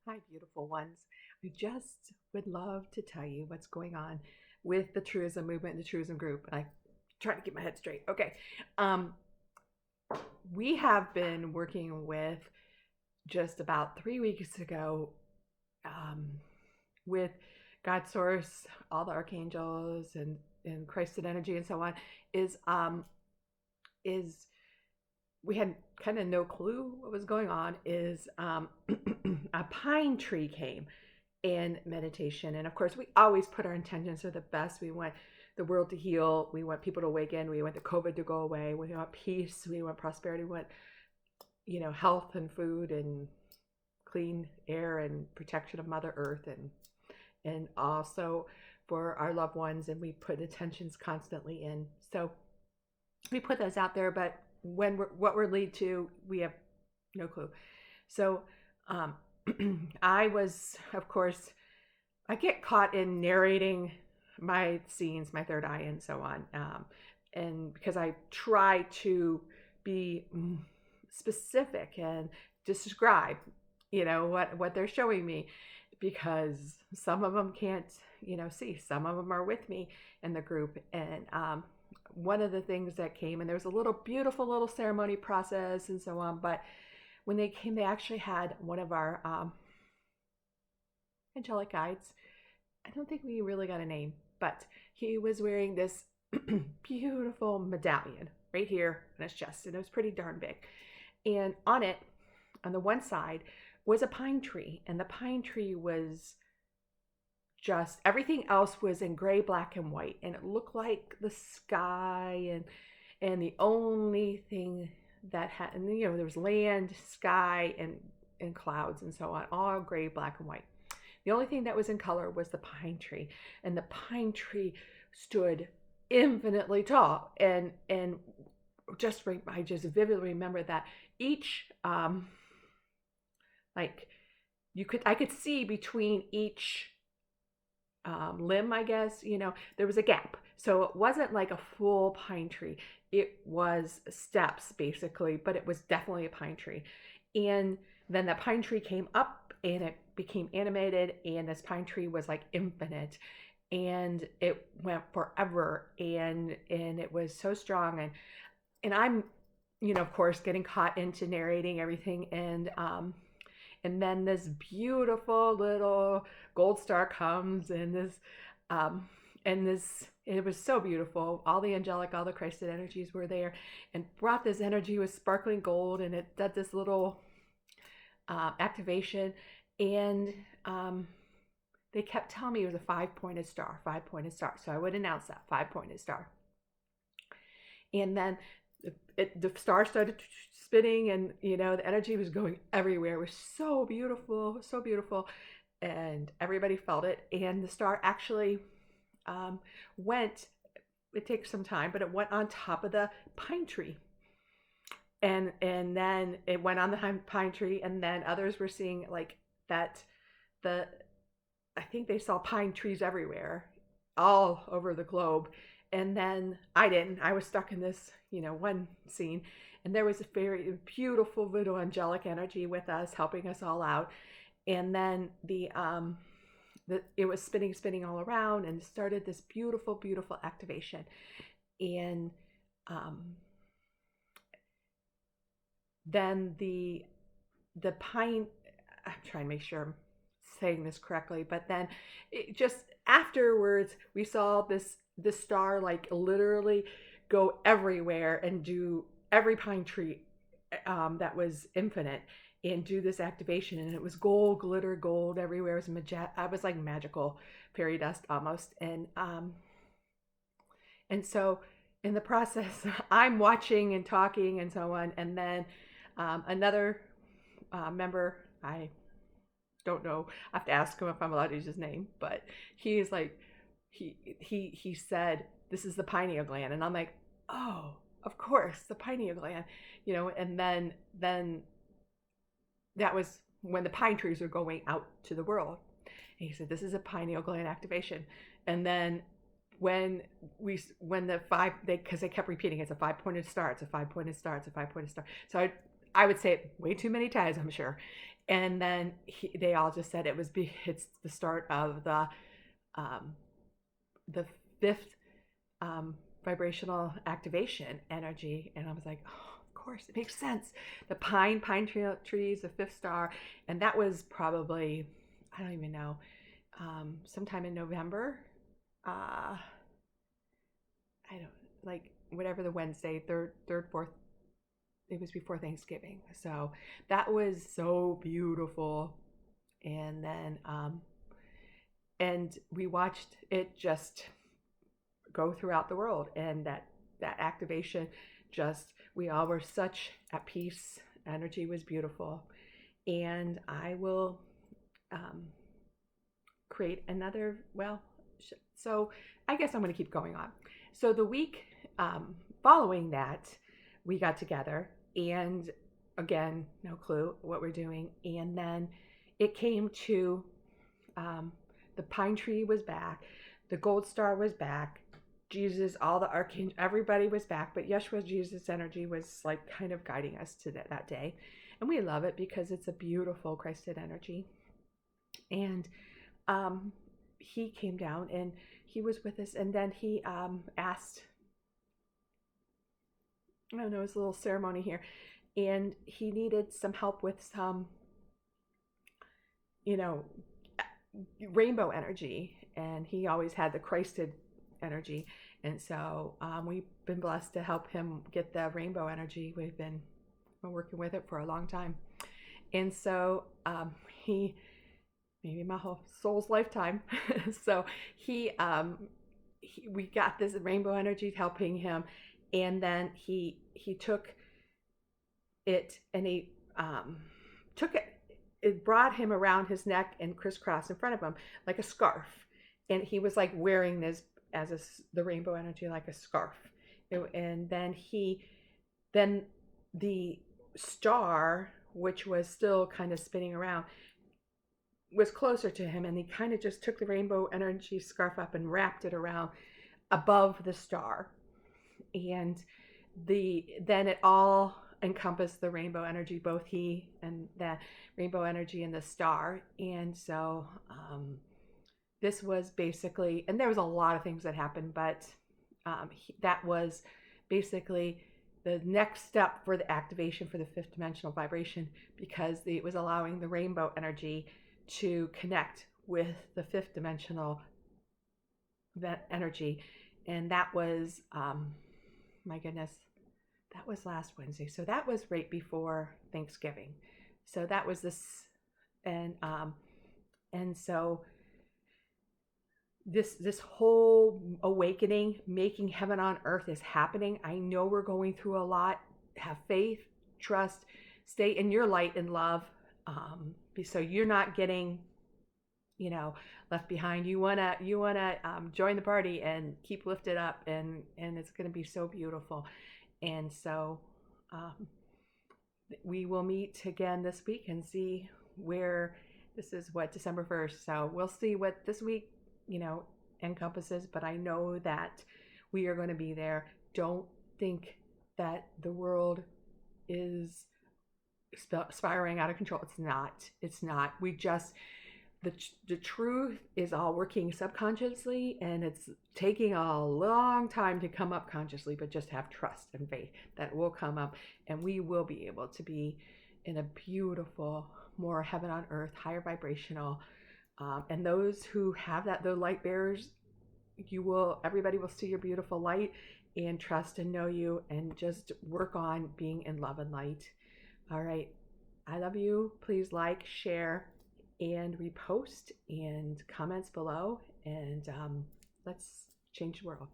Hi, beautiful ones. I just would love to tell you what's going on with the Trueism movement and the Trueism group. And I try to keep my head straight. Okay. Um, we have been working with just about 3 weeks ago um, with God Source, all the archangels, and Christed energy and so on. Is we had kind of no clue what was going on. Is a pine tree came in meditation. And of course, we always put our intentions for the best. We want the world to heal. We want people to awaken. We want the COVID to go away. We want peace. We want prosperity. We want, health and food and clean air and protection of Mother Earth and also for our loved ones. And we put intentions constantly in. So we put those out there, but what we're lead to, we have no clue. So um, I was, of course, I get caught in narrating my scenes, my third eye, and so on. And because I try to be specific and describe, what they're showing me, because some of them can't, see. Some of them are with me in the group, and one of the things that came, and there was a little beautiful little ceremony process and so on, but when they came, they actually had one of our angelic guides. I don't think we really got a name, but he was wearing this beautiful medallion right here on his chest, and it was pretty darn big. And on it, on the one side, was a pine tree, and the pine tree was just everything else was in gray, black, and white, and it looked like the sky, and the only thing that had, and there was land, sky, and clouds, and so on, all gray, black, and white. The only thing that was in color was the pine tree, and the pine tree stood infinitely tall. And I just vividly remember that each like I could see between each limb, I guess, there was a gap. So it wasn't like a full pine tree. It was steps basically, but it was definitely a pine tree. And then the pine tree came up and it became animated, and this pine tree was like infinite, and it went forever, and it was so strong. And I'm, of course, getting caught into narrating everything, and then this beautiful little gold star comes, and it was so beautiful. All the angelic, all the Christed energies were there, and brought this energy with sparkling gold, and it did this little activation, and they kept telling me it was a five-pointed star, five-pointed star. So I would announce that five-pointed star, and then the star started spinning, and the energy was going everywhere. It was so beautiful, so beautiful, and everybody felt it. And the star actually went. It takes some time, but it went on top of the pine tree, and then it went on the pine tree, and then others were seeing like that. The I think they saw pine trees everywhere, all over the globe. And then I didn't. I was stuck in this, one scene. And there was a very beautiful little angelic energy with us, helping us all out. And then it was spinning, spinning all around, and started this beautiful, beautiful activation. And then the pine. I'm trying to make sure I'm saying this correctly, but then just afterwards we saw this star like literally go everywhere and do every pine tree that was infinite, and do this activation, and it was gold, glitter gold everywhere. It was I was like magical fairy dust almost. And so in the process I'm watching and talking and so on, and then another member, I don't know. I have to ask him if I'm allowed to use his name, but he's like, he said, "This is the pineal gland," and I'm like, "Oh, of course, the pineal gland," And then that was when the pine trees were going out to the world. And he said, "This is a pineal gland activation," and then when the five because they kept repeating, it's a five-pointed star, it's a five-pointed star, it's a five-pointed star. So I would say it way too many times, I'm sure. And then they all just said it's the start of um, the fifth um, vibrational activation energy. And I was like, oh, of course, it makes sense. The trees, the fifth star. And that was probably, I don't even know, sometime in November. I don't, like, whatever the Wednesday, third, fourth, it was before Thanksgiving. So that was so beautiful. And then, and we watched it just go throughout the world, and that activation, just, we all were such at peace. Energy was beautiful. And I will um, create another, well, so I guess I'm going to keep going on. So the week following that, we got together, and again, no clue what we're doing. And then it came to the pine tree was back, the gold star was back, Jesus, all the archangels, everybody was back, but Yeshua, Jesus energy was like kind of guiding us to that day. And we love it because it's a beautiful Christed energy. And he came down and he was with us. And then he asked, I don't know, it was a little ceremony here. And he needed some help with some, you know, rainbow energy. And he always had the Christed energy. And so we've been blessed to help him get the rainbow energy. We've been working with it for a long time. And so he, maybe my whole soul's lifetime. So we got this rainbow energy helping him. And then he took it, and he took it brought him around his neck and crisscross in front of him like a scarf. And he was like wearing this as the rainbow energy like a scarf. And then the star, which was still kind of spinning around, was closer to him, and he kind of just took the rainbow energy scarf up and wrapped it around above the star. And then it all encompassed the rainbow energy, both he and the rainbow energy and the star. And so this was basically, and there was a lot of things that happened, but that was basically the next step for the activation for the fifth dimensional vibration, because it was allowing the rainbow energy to connect with the fifth dimensional energy. And that was, my goodness, that was last Wednesday. So that was right before Thanksgiving. So that was this, and so this whole awakening, making heaven on earth, is happening. I know we're going through a lot. Have faith, trust, stay in your light and love, so you're not getting, left behind. You wanna join the party and keep lifted up, and it's gonna be so beautiful. And so we will meet again this week and see where this is, what, December 1st. So we'll see what this week encompasses, but I know that we are going to be there. Don't think that the world is spiraling out of control. It's not. We just, the truth is all working subconsciously, and it's taking a long time to come up consciously, but just have trust and faith that it will come up, and we will be able to be in a beautiful, more heaven on earth, higher vibrational. And those who have that, the light bearers, everybody will see your beautiful light and trust and know you, and just work on being in love and light. All right. I love you. Please like, share, and repost, and comments below. And let's change the world.